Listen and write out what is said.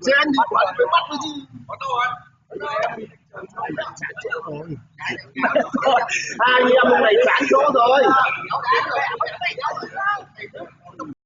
Trên thì quả phải bắt cái gì? Hai anh em hôm nay chán chỗ rồi.